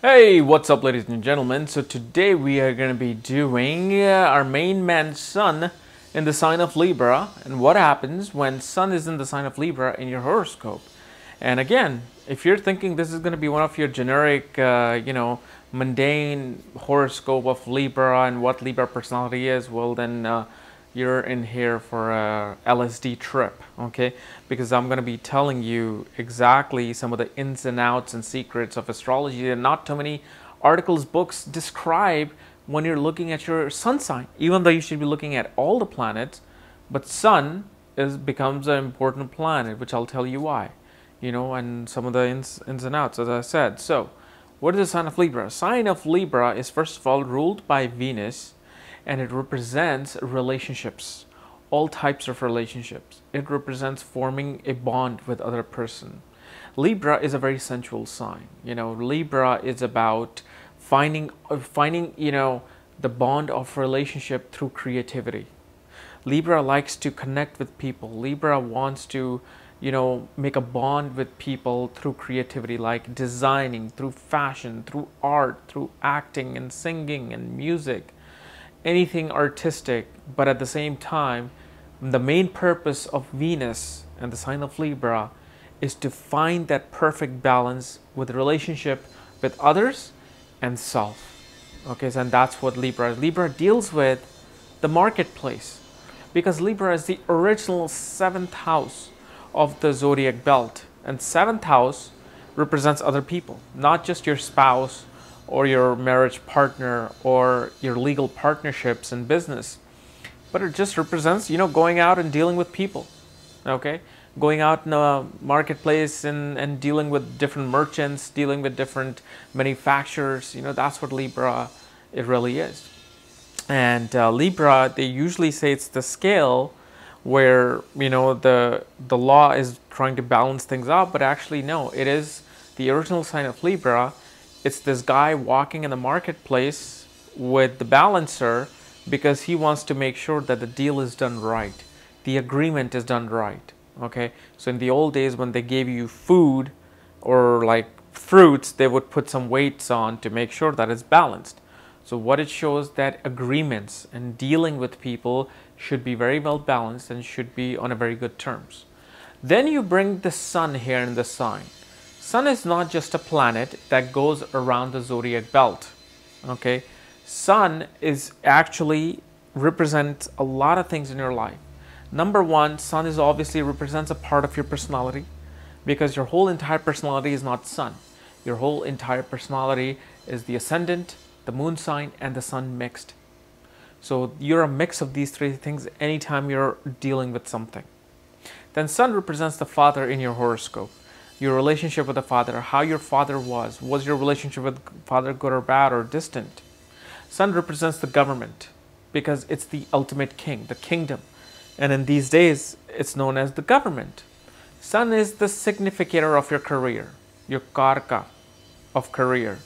Hey, what's up, ladies and gentlemen? So today we are going to be doing our main man Sun in the sign of Libra and what happens when Sun is in the sign of Libra in your horoscope. And again, if you're thinking this is going to be one of your generic, mundane horoscope of Libra and what Libra personality is, well then you're in here for a LSD trip, okay? Because I'm going to be telling you exactly some of the ins and outs and secrets of astrology that not too many articles, books describe when you're looking at your sun sign, even though you should be looking at all the planets. But Sun becomes an important planet, which I'll tell you why, and some of the ins and outs, as I said. So, what is the sign of Libra? Sign of Libra is first of all ruled by Venus, and it represents relationships, all types of relationships. It represents forming a bond with other person. Libra is a very sensual sign. Libra is about finding the bond of relationship through creativity. Libra likes to connect with people. Libra wants to make a bond with people through creativity, like designing, through fashion, through art, through acting and singing and music, anything artistic. But at the same time, the main purpose of Venus and the sign of Libra is to find that perfect balance with relationship with others and self. Okay, so and that's what Libra deals with the marketplace, because Libra is the original seventh house of the zodiac belt, and seventh house represents other people, not just your spouse or your marriage partner or your legal partnerships in business, but it just represents going out and dealing with people. Okay, going out in a marketplace and dealing with different merchants, dealing with different manufacturers. That's what Libra it really is. And Libra, they usually say it's the scale where the law is trying to balance things out, but actually no, it is the original sign of Libra. It's this guy walking in the marketplace with the balancer because he wants to make sure that the deal is done right, the agreement is done right. Okay, so in the old days when they gave you food or like fruits, they would put some weights on to make sure that it's balanced. So what it shows, that agreements and dealing with people should be very well balanced and should be on a very good terms. Then you bring the Sun here in the sign. Sun is not just a planet that goes around the zodiac belt. Okay, Sun is actually represents a lot of things in your life. Number one, Sun is obviously represents a part of your personality, because your whole entire personality is not Sun. Your whole entire personality is the ascendant, the moon sign, and the Sun mixed. So you're a mix of these three things anytime you're dealing with something. Then Sun represents the father in your horoscope. Your relationship with the father, how your father was. Was your relationship with father good or bad or distant? Sun represents the government because it's the ultimate king, the kingdom. And in these days, it's known as the government. Sun is the significator of your career, your karka of career.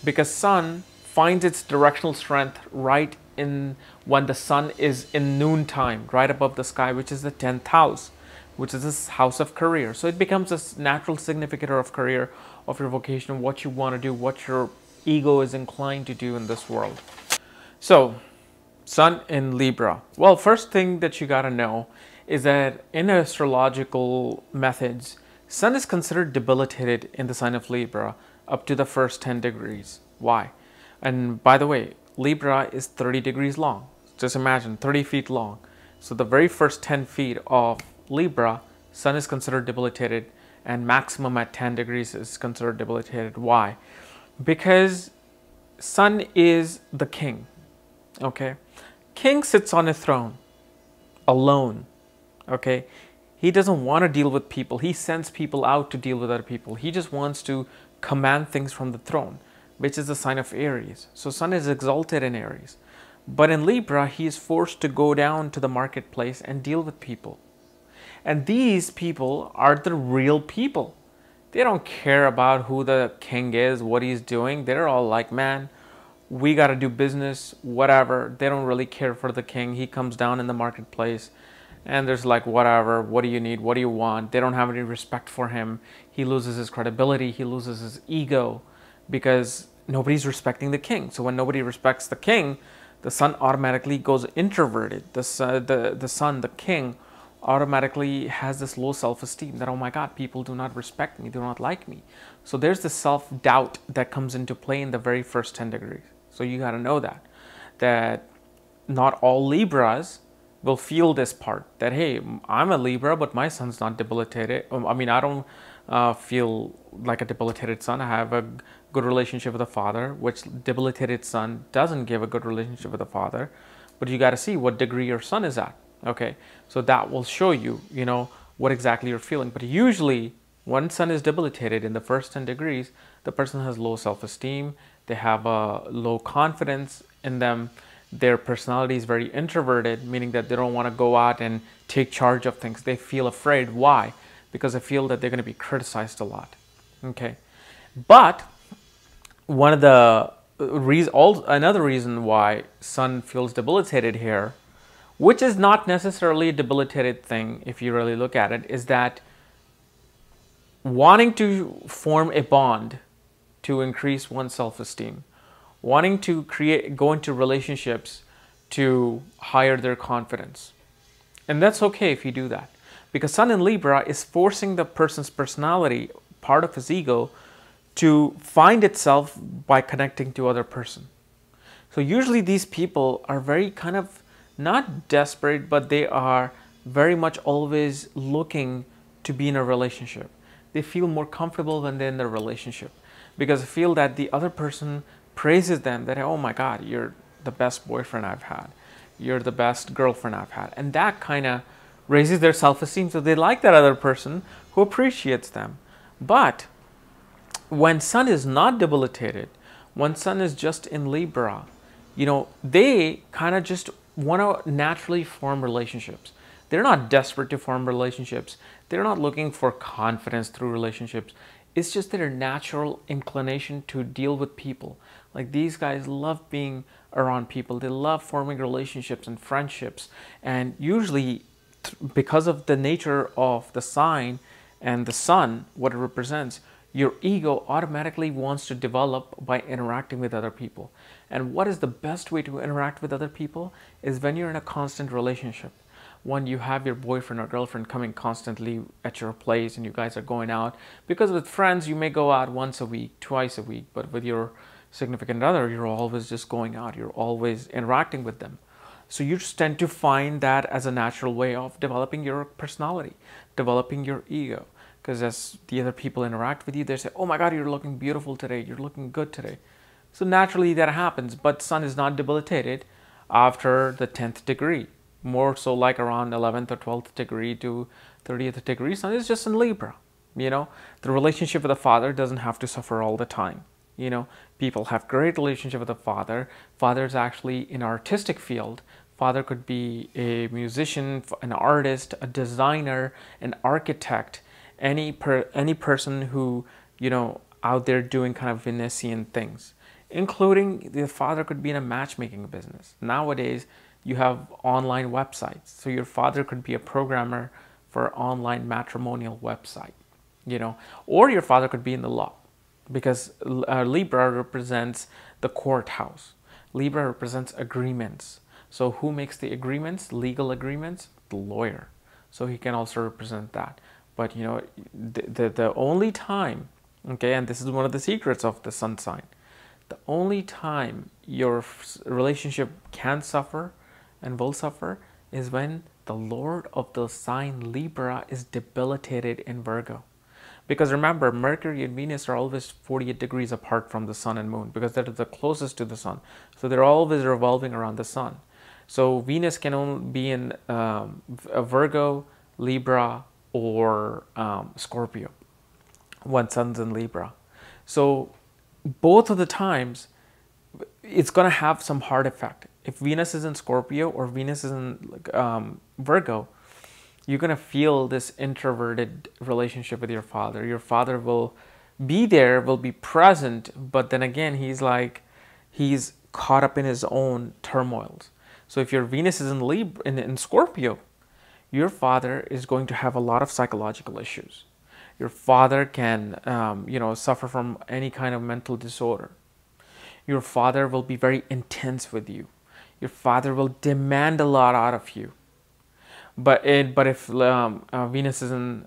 Because Sun finds its directional strength right in when the sun is in noontime, right above the sky, which is the 10th house, which is this house of career. So it becomes a natural significator of career, of your vocation, what you want to do, what your ego is inclined to do in this world. So, Sun in Libra. Well, first thing that you got to know is that in astrological methods, Sun is considered debilitated in the sign of Libra up to the first 10 degrees. Why? And by the way, Libra is 30 degrees long. Just imagine, 30 feet long. So the very first 10 feet of Libra, Sun is considered debilitated, and maximum at 10 degrees is considered debilitated. Why? Because Sun is the king. Okay? King sits on a throne alone. Okay? He doesn't want to deal with people. He sends people out to deal with other people. He just wants to command things from the throne, which is the sign of Aries. So Sun is exalted in Aries. But in Libra, he is forced to go down to the marketplace and deal with people. And these people are the real people. They don't care about who the king is, what he's doing. They're all like, man, we got to do business, whatever. They don't really care for the king. He comes down in the marketplace and there's like, whatever, what do you need? What do you want? They don't have any respect for him. He loses his credibility. He loses his ego. because nobody's respecting the king. So when nobody respects the king, the sun automatically goes introverted. The sun, the king, automatically has this low self-esteem that, oh my God, people do not respect me, do not like me. So there's the self-doubt that comes into play in the very first 10 degrees. So you got to know that not all Libras will feel this part, that, hey, I'm a Libra, but my sun's not debilitated. I mean, I don't feel like a debilitated sun. I have a good relationship with the father, which debilitated sun doesn't give a good relationship with the father. But you got to see what degree your sun is at. Okay, so that will show you, what exactly you're feeling. But usually, when sun is debilitated in the first 10 degrees, the person has low self-esteem. They have a low confidence in them. Their personality is very introverted, meaning that they don't want to go out and take charge of things. They feel afraid. Why? Because they feel that they're going to be criticized a lot. Okay, but one of the another reason why sun feels debilitated here, which is not necessarily a debilitated thing if you really look at it, is that wanting to form a bond to increase one's self-esteem, wanting to go into relationships to higher their confidence. And that's okay if you do that, because sun in Libra is forcing the person's personality, part of his ego, to find itself by connecting to other person. So usually these people are very kind of not desperate, but they are very much always looking to be in a relationship. They feel more comfortable when they're in the relationship because they feel that the other person praises them, that, oh my God, you're the best boyfriend I've had. You're the best girlfriend I've had. And that kind of raises their self-esteem. So they like that other person who appreciates them. But when sun is not debilitated, when sun is just in Libra, they kind of just want to naturally form relationships. They're not desperate to form relationships. They're not looking for confidence through relationships. It's just their natural inclination to deal with people. Like, these guys love being around people. They love forming relationships and friendships. And usually, because of the nature of the sign and the sun, what it represents, your ego automatically wants to develop by interacting with other people. And what is the best way to interact with other people is when you're in a constant relationship. When you have your boyfriend or girlfriend coming constantly at your place and you guys are going out. Because with friends, you may go out once a week, twice a week, but with your significant other, you're always just going out. You're always interacting with them. So you just tend to find that as a natural way of developing your personality, developing your ego. Because as the other people interact with you, they say, oh my God, you're looking beautiful today. You're looking good today. So naturally that happens, but sun is not debilitated after the 10th degree. More so like around 11th or 12th degree to 30th degree. Sun is just in Libra. The relationship with the father doesn't have to suffer all the time. People have great relationship with the father. Father is actually in artistic field. Father could be a musician, an artist, a designer, an architect, any person who, out there doing kind of Venusian things, including the father could be in a matchmaking business. Nowadays, you have online websites. So your father could be a programmer for online matrimonial website, or your father could be in the law, because Libra represents the courthouse. Libra represents agreements. So who makes the agreements, legal agreements? The lawyer. So he can also represent that. But the only time, okay, and this is one of the secrets of the sun sign, the only time your relationship can suffer and will suffer is when the Lord of the sign Libra is debilitated in Virgo. Because remember, Mercury and Venus are always 48 degrees apart from the sun and moon, because they're the closest to the sun. So they're always revolving around the sun. So Venus can only be in a Virgo, Libra, or Scorpio when sun's in Libra. So both of the times, it's going to have some hard effect. If Venus is in Scorpio or Venus is in Virgo, you're going to feel this introverted relationship with your father. Your father will be there, will be present, but then again, he's caught up in his own turmoils. So if your Venus is in Scorpio, your father is going to have a lot of psychological issues. Your father can, suffer from any kind of mental disorder. Your father will be very intense with you. Your father will demand a lot out of you. But if Venus is in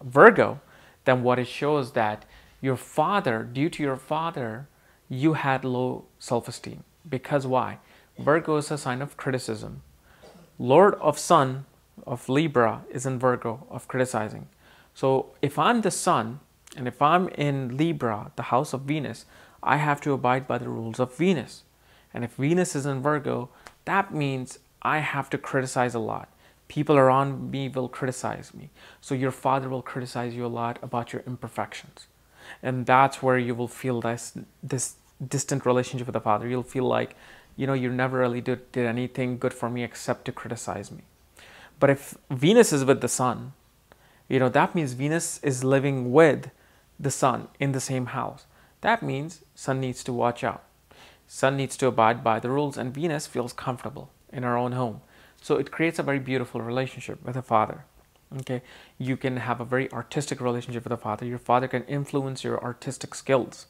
Virgo, then what it shows that your father, due to your father, you had low self-esteem. Because why? Virgo is a sign of criticism. Lord of Sun of Libra is in Virgo, of criticizing. So if I'm the Sun and if I'm in Libra, the house of Venus, I have to abide by the rules of Venus. And if Venus is in Virgo, that means I have to criticize a lot. People around me will criticize me. So your father will criticize you a lot about your imperfections. And that's where you will feel this distant relationship with the father. You'll feel like, you never really did anything good for me except to criticize me. But if Venus is with the Sun, that means Venus is living with the Sun in the same house. That means Sun needs to watch out. Sun needs to abide by the rules, and Venus feels comfortable in her own home. So it creates a very beautiful relationship with the father. Okay, you can have a very artistic relationship with the father. Your father can influence your artistic skills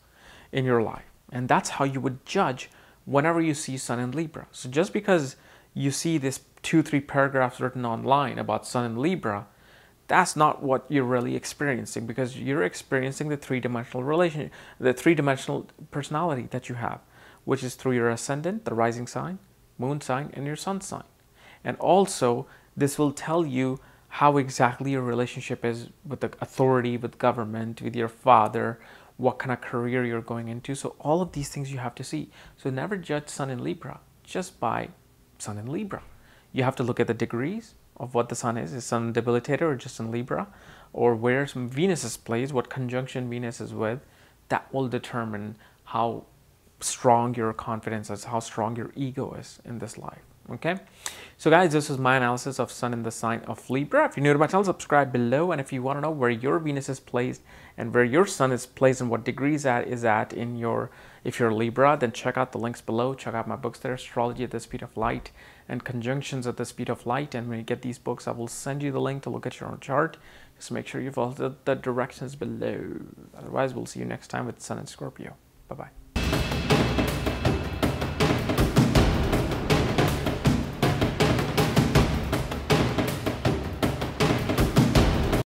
in your life. And that's how you would judge whenever you see Sun in Libra. So just because you see this 2-3 paragraphs written online about Sun in Libra, that's not what you're really experiencing, because you're experiencing the three-dimensional relationship, the three-dimensional personality that you have, which is through your ascendant, the rising sign, moon sign, and your sun sign. And also, this will tell you how exactly your relationship is with the authority, with government, with your father, what kind of career you're going into. So all of these things you have to see. So never judge Sun in Libra just by Sun in Libra. You have to look at the degrees of what the Sun is. Is Sun debilitator or just in Libra? Or where Venus is placed, what conjunction Venus is with. That will determine how strong your confidence is, how strong your ego is in this life. Okay, so guys, this is my analysis of Sun in the sign of Libra. If you're new to my channel, subscribe below. And if you want to know where your Venus is placed and where your Sun is placed and what degrees that is at in your, if you're Libra, then check out the links below. Check out my books there, Astrology at the Speed of Light and Conjunctions at the Speed of Light. And when you get these books, I will send you the link to look at your own chart. Just make sure you follow the directions below. Otherwise, we'll see you next time with Sun in Scorpio. Bye-bye.